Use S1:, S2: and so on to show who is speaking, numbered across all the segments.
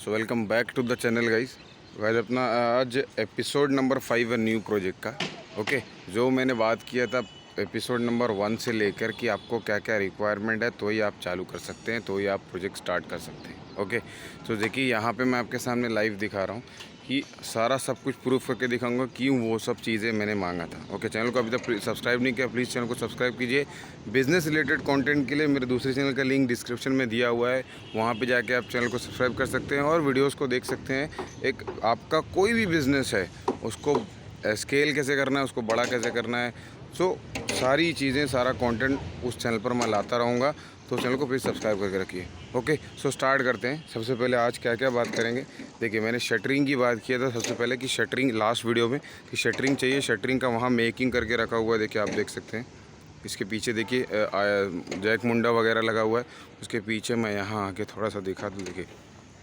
S1: So welcome back to the channel guys. अपना आज episode number 5 है न्यू प्रोजेक्ट का। ओके, जो मैंने बात किया था एपिसोड नंबर 1 से लेकर कि आपको क्या क्या रिक्वायरमेंट है तो ही आप चालू कर सकते हैं, तो ही आप प्रोजेक्ट स्टार्ट कर सकते हैं। ओके, तो देखिए यहाँ पे मैं आपके सामने लाइव दिखा रहा हूँ कि सारा सब कुछ प्रूफ करके दिखाऊंगा क्यों वो सब चीज़ें मैंने मांगा था। ओके, चैनल को अभी तक सब्सक्राइब नहीं किया, प्लीज़ चैनल को सब्सक्राइब कीजिए। बिजनेस रिलेटेड कंटेंट के लिए मेरे दूसरे चैनल का लिंक डिस्क्रिप्शन में दिया हुआ है, वहाँ पे जाके आप चैनल को सब्सक्राइब कर सकते हैं और वीडियोस को देख सकते हैं। एक आपका कोई भी बिज़नेस है उसको स्केल कैसे करना है, उसको बड़ा कैसे करना है, सो सारी चीज़ें, सारा कंटेंट उस चैनल पर मैं लाता रहूँगा, तो चैनल को प्लीज़ सब्सक्राइब करके रखिए। ओके, सो स्टार्ट करते हैं। सबसे पहले आज क्या क्या बात करेंगे। देखिए, मैंने शटरिंग की बात किया था सबसे पहले कि शटरिंग लास्ट वीडियो में कि शटरिंग चाहिए। शटरिंग का वहाँ मेकिंग करके रखा हुआ है, देखिए आप देख सकते हैं। इसके पीछे देखिए जैक मुंडा वगैरह लगा हुआ है। उसके पीछे मैं यहाँ आके थोड़ा सा दिखा दूँ, देखिए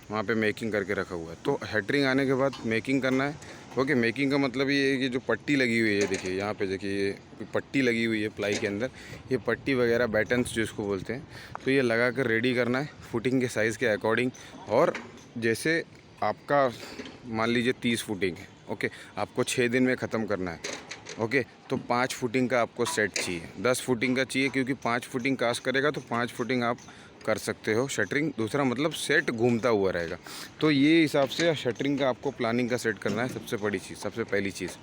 S1: वहाँ पे मेकिंग करके रखा हुआ है। तो शटरिंग आने के बाद मेकिंग करना है। ओके, मेकिंग का मतलब ये है कि जो पट्टी लगी हुई है, देखिए यहाँ पे देखिए ये पट्टी लगी हुई है प्लाई के अंदर, ये पट्टी वगैरह बैटन्स जिसको बोलते हैं, तो ये लगा कर रेडी करना है फुटिंग के साइज़ के अकॉर्डिंग। और जैसे आपका मान लीजिए 30 फुटिंग है, ओके, आपको 6 दिन में ख़त्म करना है। ओके, तो 5 फुटिंग का आपको सेट चाहिए, 10 फुटिंग का चाहिए, क्योंकि 5 फुटिंग कास्ट करेगा तो 5 फुटिंग आप कर सकते हो शटरिंग। दूसरा मतलब सेट घूमता हुआ रहेगा। तो ये हिसाब से शटरिंग का आपको प्लानिंग का सेट करना है, सबसे बड़ी चीज़, सबसे पहली चीज़।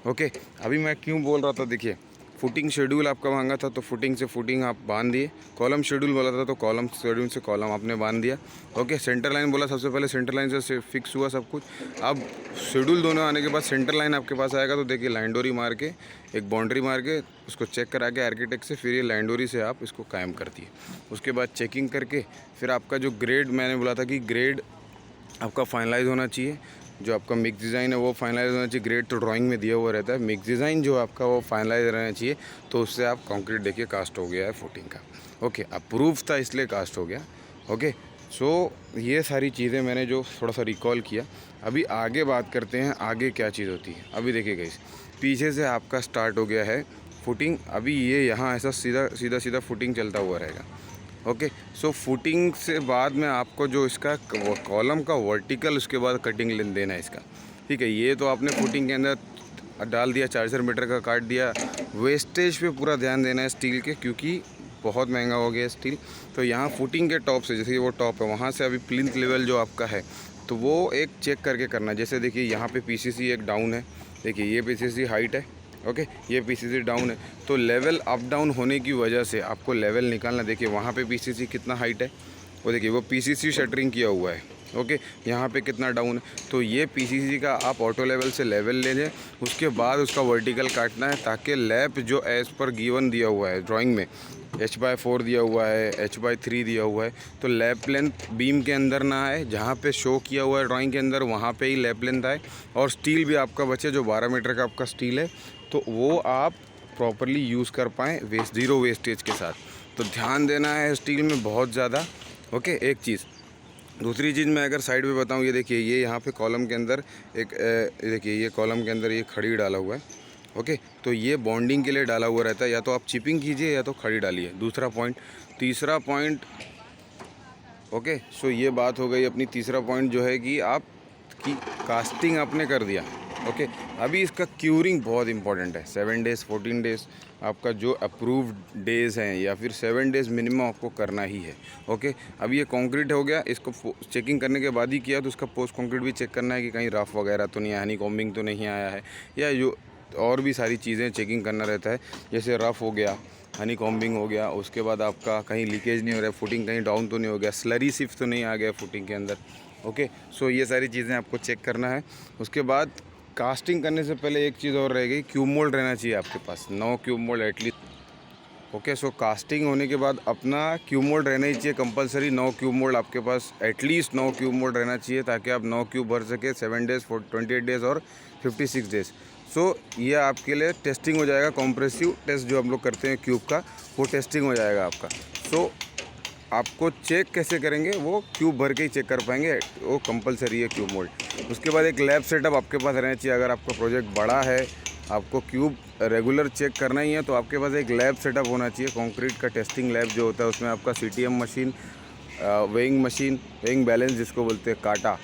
S1: ओके, अभी मैं क्यों बोल रहा था, देखिए फुटिंग शेड्यूल आपका मांगा था तो फुटिंग से फुटिंग आप बांध दिए। कॉलम शेड्यूल बोला था तो कॉलम शेड्यूल से कॉलम आपने बांध दिया। ओके, सेंटर लाइन बोला, सबसे पहले सेंटर लाइन से फिक्स हुआ सब कुछ। अब शेड्यूल दोनों आने के बाद सेंटर लाइन आपके पास आएगा, तो देखिए लाइन डोरी मार के, एक बाउंड्री मार के उसको चेक करा के आर्किटेक्ट से, फिर ये लाइन डोरी से आप इसको कायम कर दिए। उसके बाद चेकिंग करके फिर आपका जो ग्रेड, मैंने बोला था कि ग्रेड आपका फाइनलाइज होना चाहिए। जो आपका मिक्स डिज़ाइन है वो फाइनलाइज होना चाहिए। ग्रेड तो ड्राइंग में दिया हुआ रहता है, मिक्स डिज़ाइन जो आपका वो फाइनलाइज रहना चाहिए। तो उससे आप कंक्रीट देखिए कास्ट हो गया है फुटिंग का। ओके, अप्रूव था इसलिए कास्ट हो गया। ओके, सो ये सारी चीज़ें मैंने जो थोड़ा सा रिकॉल किया। अभी आगे बात करते हैं, आगे क्या चीज़ होती है। अभी देखिए गाइस, पीछे से आपका स्टार्ट हो गया है फुटिंग। अभी ये यहाँ ऐसा सीधा सीधा सीधा फुटिंग चलता हुआ रहेगा। ओके, सो फुटिंग से बाद में आपको जो इसका कॉलम का वर्टिकल, उसके बाद कटिंग लेन देना है इसका। ठीक है, ये तो आपने फुटिंग के अंदर डाल दिया, 4 मीटर का काट दिया। वेस्टेज पे पूरा ध्यान देना है स्टील के, क्योंकि बहुत महंगा हो गया स्टील। तो यहाँ फुटिंग के टॉप से, जैसे वो टॉप है, वहाँ से अभी प्लिंथ लेवल जो आपका है तो वो एक चेक करके करना है। जैसे देखिए यहाँ पे पीसीसी एक डाउन है, देखिए ये पीसीसी हाइट है, ओके, ये पीसीसी डाउन है, तो लेवल अप डाउन होने की वजह से आपको लेवल निकालना। देखिए वहाँ पे पीसीसी कितना हाइट है, वो देखिए वो पीसीसी शटरिंग किया हुआ है। ओके, यहाँ पे कितना डाउन है, तो ये पीसीसी का आप ऑटो लेवल से लेवल ले लें। उसके बाद उसका वर्टिकल काटना है, ताकि लैप जो एज पर गिवन दिया हुआ है ड्राइंग में, h/4 दिया हुआ है, h/3 दिया हुआ है, तो लैप लेंथ बीम के अंदर ना आए। जहाँ पे शो किया हुआ है ड्राइंग के अंदर वहाँ पे ही लैप लेंथ आए, और स्टील भी आपका बचे। जो 12 मीटर का आपका स्टील है तो वो आप प्रॉपरली यूज़ कर पाएँ ज़ीरो वेस्टेज के साथ। तो ध्यान देना है स्टील में बहुत ज़्यादा। ओके, एक चीज़। दूसरी चीज़ मैं अगर साइड पे बताऊँ, ये देखिए ये यहाँ पे कॉलम के अंदर एक देखिए ये कॉलम के अंदर ये खड़ी डाला हुआ है। ओके, तो ये बॉन्डिंग के लिए डाला हुआ रहता है, या तो आप चिपिंग कीजिए या तो खड़ी डालिए। दूसरा पॉइंट, तीसरा पॉइंट, ओके, सो ये बात हो गई अपनी। तीसरा पॉइंट जो है कि आप की कास्टिंग आपने कर दिया। ओके, अभी इसका क्यूरिंग बहुत इंपॉर्टेंट है। 7 डेज़ 14 डेज़ आपका जो अप्रूव्ड डेज़ हैं, या फिर 7 डेज़ मिनिमम आपको करना ही है। ओके, अभी ये कंक्रीट हो गया, इसको चेकिंग करने के बाद ही किया, तो उसका पोस्ट कंक्रीट भी चेक करना है कि कहीं रफ वगैरह तो नहीं आया, हनी कॉम्बिंग तो नहीं आया है, या जो और भी सारी चीज़ें चेकिंग करना रहता है। जैसे रफ़ हो गया, हनी कॉम्बिंग हो गया, उसके बाद आपका कहीं लीकेज नहीं हो रहा है, फुटिंग कहीं डाउन तो नहीं हो गया, स्लरी सिफ्ट तो नहीं आ गया फुटिंग के अंदर। ओके, सो ये सारी चीज़ें आपको चेक करना है। उसके बाद कास्टिंग करने से पहले एक चीज़ और रहेगी, क्यूब मोल्ड रहना चाहिए आपके पास, 9 क्यूब मोल्ड एटलीस्ट। ओके, सो कास्टिंग होने के बाद अपना क्यूब मोल्ड रहना ही चाहिए कंपलसरी। 9 क्यूब मोल्ड आपके पास, एटलीस्ट 9 क्यूब मोल्ड रहना चाहिए, ताकि आप 9 क्यूब भर सके 7 डेज़ 28 डेज़ और 56 डेज़। सो ये आपके लिए टेस्टिंग हो जाएगा, कॉम्प्रेसिव टेस्ट जो हम लोग करते हैं क्यूब का, वो टेस्टिंग हो जाएगा आपका। सो आपको चेक कैसे करेंगे, वो क्यूब भर के ही चेक कर पाएंगे, वो कंपलसरी है क्यूब मोल्ड। उसके बाद एक लैब सेटअप आपके पास रहना चाहिए। अगर आपका प्रोजेक्ट बड़ा है, आपको क्यूब रेगुलर चेक करना ही है, तो आपके पास एक लैब सेटअप होना चाहिए। कंक्रीट का टेस्टिंग लैब जो होता है, उसमें आपका CTM machine weighing machine, weighing balance जिसको बोलते हैं, काटा।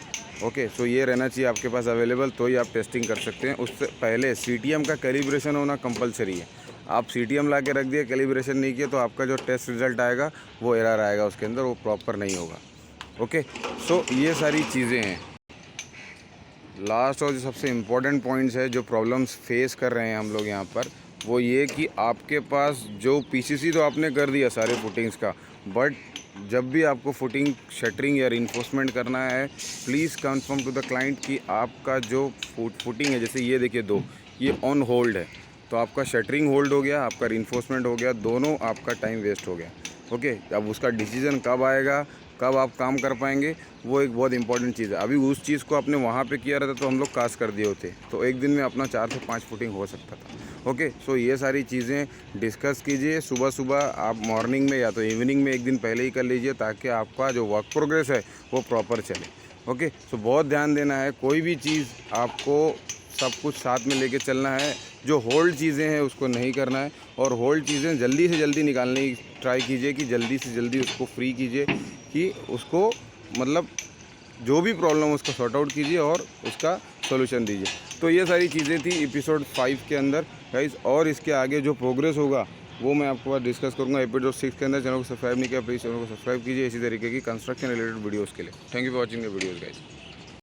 S1: ओके, सो ये रहना चाहिए आपके पास अवेलेबल, तो ही आप टेस्टिंग कर सकते हैं। उससे पहले सीटीएम का कैलिब्रेशन होना कंपलसरी है। आप सीटीएम ला के रख दिया, कैलिब्रेशन नहीं किया, तो आपका जो टेस्ट रिज़ल्ट आएगा वो एरर आएगा उसके अंदर, वो प्रॉपर नहीं होगा। ओके, सो ये सारी चीज़ें हैं। लास्ट और जो सबसे इम्पोर्टेंट पॉइंट्स है जो प्रॉब्लम्स फेस कर रहे हैं हम लोग यहाँ पर, वो ये कि आपके पास जो पीसीसी तो आपने कर दिया सारे फुटिंग्स का, बट जब भी आपको फुटिंग, शटरिंग या रिइंफोर्समेंट करना है, please confirm to the client कि आपका जो फुटिंग है, जैसे ये देखिए 2, ये ऑन होल्ड है, तो आपका शटरिंग होल्ड हो गया, आपका रिइंफोर्समेंट हो गया, दोनों आपका टाइम वेस्ट हो गया। ओके, अब उसका डिसीजन कब आएगा, कब आप काम कर पाएंगे, वो एक बहुत इंपॉर्टेंट चीज़ है। अभी उस चीज़ को आपने वहाँ पे किया रहता तो हम लोग कास्ट कर दिए होते, तो एक दिन में अपना 4 से 5 फुटिंग हो सकता था। ओके, सो ये सारी चीज़ें डिस्कस कीजिए। सुबह सुबह आप मॉर्निंग में या तो इवनिंग में एक दिन पहले ही कर लीजिए, ताकि आपका जो वर्क प्रोग्रेस है वो प्रॉपर चले। ओके, सो बहुत ध्यान देना है, कोई भी चीज़ आपको सब कुछ साथ में लेके चलना है। जो होल्ड चीज़ें हैं उसको नहीं करना है, और होल्ड चीज़ें जल्दी से जल्दी निकालने की ट्राई कीजिए, कि जल्दी से जल्दी उसको फ्री कीजिए, कि उसको मतलब जो भी प्रॉब्लम है उसका सॉर्ट आउट कीजिए और उसका सॉल्यूशन दीजिए। तो ये सारी चीज़ें थी एपिसोड 5 के अंदर गाइस, और इसके आगे जो प्रोग्रेस होगा वो मैं आपके पास डिस्कस करूँगा एपिसोड 6 के अंदर। चैनल को सब्सक्राइब नहीं किया, प्लीज़ चैनल को सब्सक्राइब कीजिए इसी तरीके की कंस्ट्रक्शन रिलेटेड वीडियोज़ के लिए। Thank you for watching the videos guys.